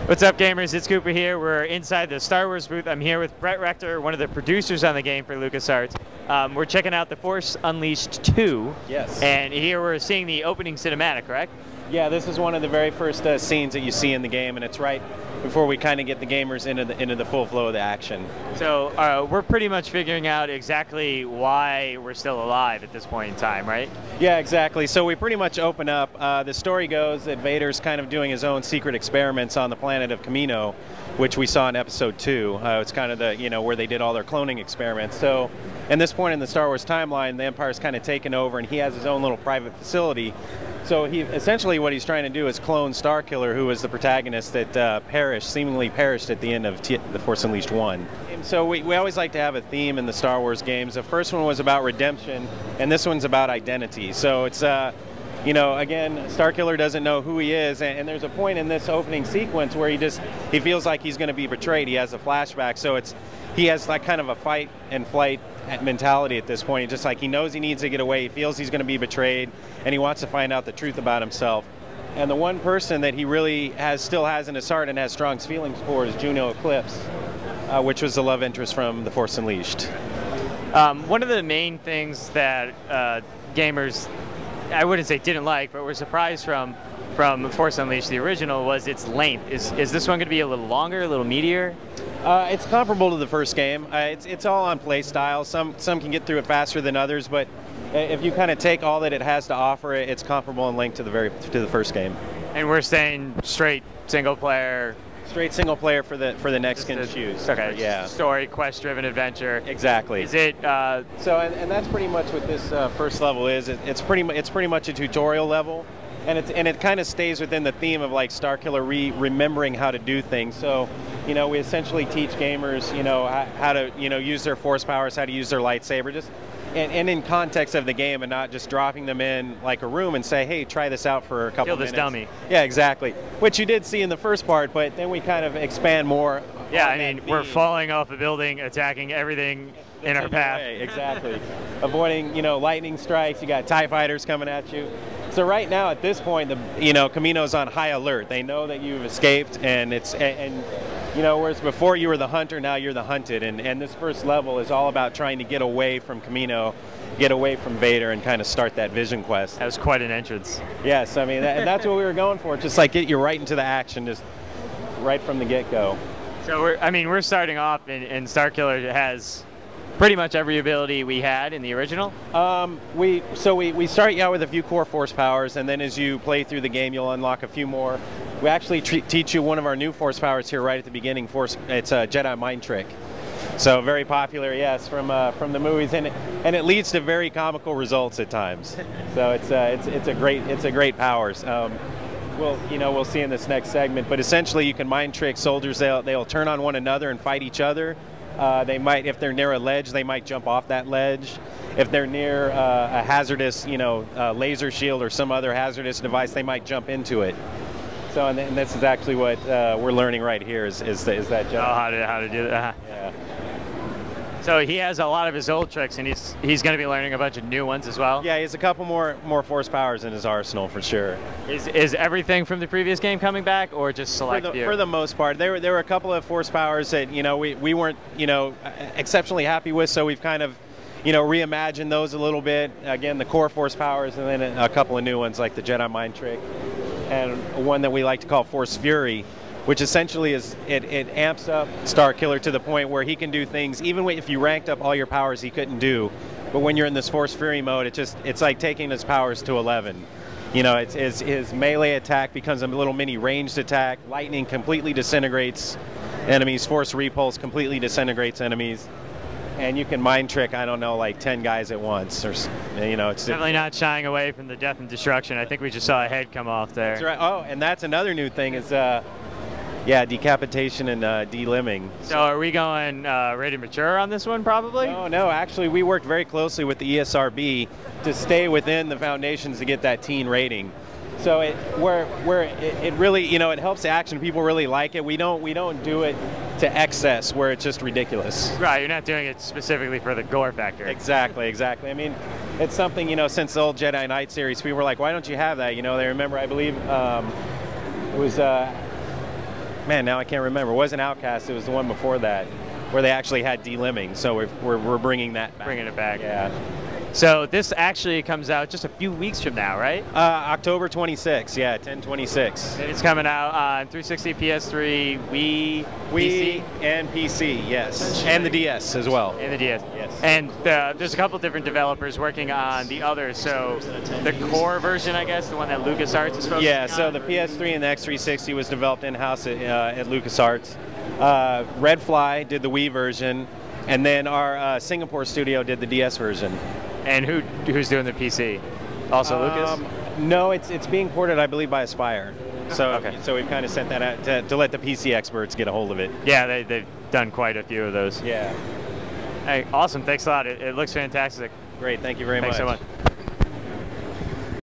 What's up, gamers? It's Cooper here. We're inside the Star Wars booth. I'm here with Brett Rector, one of the producers on the game for LucasArts. We're checking out The Force Unleashed 2. Yes. And here we're seeing the opening cinematic, correct? Yeah, this is one of the very first scenes that you see in the game, and it's right before we kind of get the gamers into the full flow of the action. So we're pretty much figuring out exactly why we're still alive at this point in time, right? Yeah, exactly. So we pretty much open up. The story goes that Vader's kind of doing his own secret experiments on the planet of Kamino, which we saw in Episode 2. It's kind of the, where they did all their cloning experiments. So at this point in the Star Wars timeline, the Empire's kind of taken over, and he has his own little private facility. So he essentially what he's trying to do is clone Starkiller, who was the protagonist that seemingly perished at the end of The Force Unleashed 1. And so we always like to have a theme in the Star Wars games. The first one was about redemption, and this one's about identity. So it's, again, Starkiller doesn't know who he is, and there's a point in this opening sequence where he feels like he's going to be betrayed. He has a flashback, so he has like kind of a fight and flight mentality at this point. Just like he knows he needs to get away, he feels he's going to be betrayed, and he wants to find out the truth about himself. And the one person that he really still has in his heart and has strong feelings for is Juno Eclipse, which was the love interest from The Force Unleashed. One of the main things that gamers, I wouldn't say didn't like, but were surprised from Force Unleashed, the original, was its length. Is this one going to be a little longer, a little meatier? It's comparable to the first game. It's all on play style. Some can get through it faster than others, but if you kind of take all that it has to offer, it's comparable in length to the first game. And we're saying straight single player. Straight single player for the next can choose. Okay. Yeah. Story, quest-driven adventure. Exactly. Is it? And that's pretty much what this first level is. It's pretty much a tutorial level. And it kind of stays within the theme of like Starkiller remembering how to do things. So, we essentially teach gamers, how to, use their force powers, how to use their lightsaber, and in context of the game, and not just dropping them in like a room and say, hey, try this out for a couple Kill minutes. this dummy. Yeah, exactly. Which you did see in the first part, but then we kind of expand more. Yeah, I mean, we're falling off a building, attacking everything in our path. Exactly. Avoiding, lightning strikes. You got TIE fighters coming at you. So right now, at this point, Kamino's on high alert. They know that you've escaped, and whereas before you were the hunter, now you're the hunted. And this first level is all about trying to get away from Kamino, get away from Vader, and kind of start that vision quest. That was quite an entrance. Yes, I mean, that's what we were going for. Just like get you right into the action, just right from the get-go. So we're starting off, and Starkiller has pretty much every ability we had in the original. We start you out with a few core force powers, and then as you play through the game, you'll unlock a few more. We actually teach you one of our new force powers here right at the beginning. It's a Jedi mind trick. So very popular, yes, from the movies, and it leads to very comical results at times. So it's a great powers. We'll see in this next segment, but essentially you can mind trick soldiers. They'll turn on one another and fight each other. They might, if they're near a ledge, they might jump off that ledge. If they're near a hazardous, laser shield or some other hazardous device, they might jump into it. So, and this is actually what we're learning right here is that jump. Oh, how to do that. Yeah. So he has a lot of his old tricks, and he's going to be learning a bunch of new ones as well. Yeah, he has a couple more force powers in his arsenal for sure. Is everything from the previous game coming back, or just select few? For the most part, there were a couple of force powers that we weren't exceptionally happy with, so we've kind of reimagined those a little bit. Again, the core force powers, and then a couple of new ones like the Jedi mind trick, and one that we like to call Force Fury, which essentially is it amps up Starkiller to the point where he can do things even if you ranked up all your powers he couldn't do. But when you're in this Force Fury mode, it's like taking his powers to 11. His melee attack becomes a little mini ranged attack. Lightning completely disintegrates enemies. Force Repulse completely disintegrates enemies. And you can mind trick, I don't know, like 10 guys at once. Or, it's definitely not shying away from the death and destruction. I think we just saw a head come off there. That's right. Oh, and that's another new thing is decapitation and delimbing. So are we going rated mature on this one, probably? No. Actually, we worked very closely with the ESRB to stay within the foundations to get that teen rating. So it really, it helps the action. People really like it. We don't do it to excess where it's just ridiculous. Right. You're not doing it specifically for the gore factor. Exactly. I mean, it's something, since the old Jedi Knight series, people were like, why don't you have that? They remember, I believe, it was man, now I can't remember. It wasn't Outcast. It was the one before that, where they actually had delimbing. So we're bringing that back. Bringing it back. Yeah. So this actually comes out just a few weeks from now, right? October 26, yeah, 10/26. And it's coming out on 360, PS3, Wii, PC? And PC, yes. And the DS as well. And the DS. Yes. And there's a couple different developers working on the others. So the core version, I guess, the one that LucasArts is focusing on? Yeah, so the PS3 and the X360 was developed in-house at LucasArts. Red Fly did the Wii version, and then our Singapore studio did the DS version. And who's doing the PC? Also Lucas? No, it's being ported, I believe, by Aspire. So okay. So we've kind of sent that out to let the PC experts get a hold of it. Yeah, they've done quite a few of those. Yeah. Hey, awesome. Thanks a lot. It looks fantastic. Great. Thank you very much. Thanks so much.